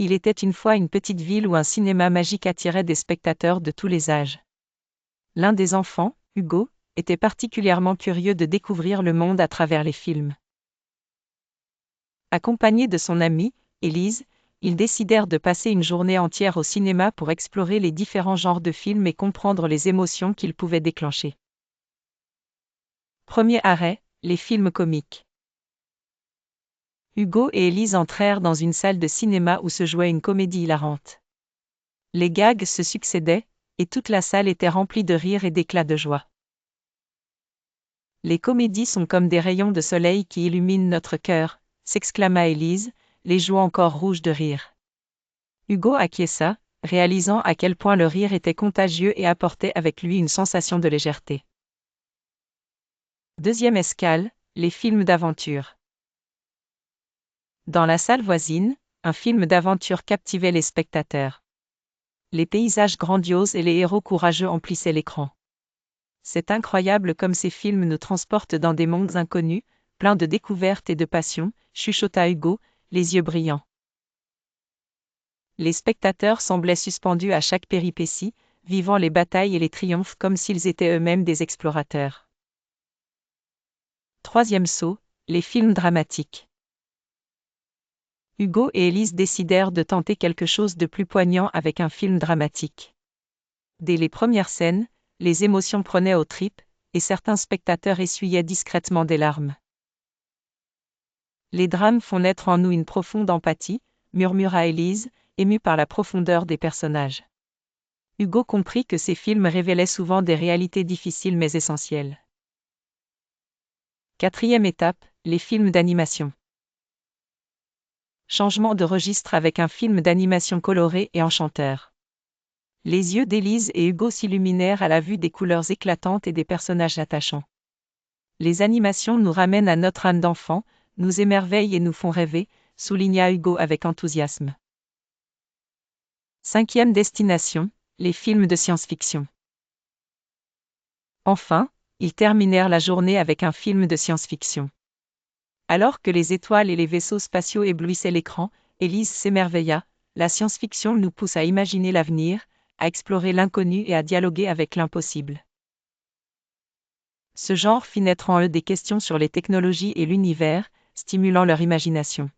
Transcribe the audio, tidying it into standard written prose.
Il était une fois une petite ville où un cinéma magique attirait des spectateurs de tous les âges. L'un des enfants, Hugo, était particulièrement curieux de découvrir le monde à travers les films. Accompagné de son amie, Élise, ils décidèrent de passer une journée entière au cinéma pour explorer les différents genres de films et comprendre les émotions qu'ils pouvaient déclencher. Premier arrêt, les films comiques. Hugo et Élise entrèrent dans une salle de cinéma où se jouait une comédie hilarante. Les gags se succédaient, et toute la salle était remplie de rires et d'éclats de joie. Les comédies sont comme des rayons de soleil qui illuminent notre cœur, s'exclama Élise, les joues encore rouges de rire. Hugo acquiesça, réalisant à quel point le rire était contagieux et apportait avec lui une sensation de légèreté. Deuxième escale, les films d'aventure. Dans la salle voisine, un film d'aventure captivait les spectateurs. Les paysages grandioses et les héros courageux emplissaient l'écran. C'est incroyable comme ces films nous transportent dans des mondes inconnus, pleins de découvertes et de passion, chuchota Hugo, les yeux brillants. Les spectateurs semblaient suspendus à chaque péripétie, vivant les batailles et les triomphes comme s'ils étaient eux-mêmes des explorateurs. Troisième saut, les films dramatiques. Hugo et Élise décidèrent de tenter quelque chose de plus poignant avec un film dramatique. Dès les premières scènes, les émotions prenaient aux tripes, et certains spectateurs essuyaient discrètement des larmes. Les drames font naître en nous une profonde empathie, murmura Élise, émue par la profondeur des personnages. Hugo comprit que ces films révélaient souvent des réalités difficiles mais essentielles. Quatrième étape, les films d'animation. Changement de registre avec un film d'animation coloré et enchanteur. Les yeux d'Élise et Hugo s'illuminèrent à la vue des couleurs éclatantes et des personnages attachants. Les animations nous ramènent à notre âme d'enfant, nous émerveillent et nous font rêver, souligna Hugo avec enthousiasme. Cinquième destination, les films de science-fiction. Enfin, ils terminèrent la journée avec un film de science-fiction. Alors que les étoiles et les vaisseaux spatiaux éblouissaient l'écran, Élise s'émerveilla. La science-fiction nous pousse à imaginer l'avenir, à explorer l'inconnu et à dialoguer avec l'impossible. Ce genre fit naître en eux des questions sur les technologies et l'univers, stimulant leur imagination.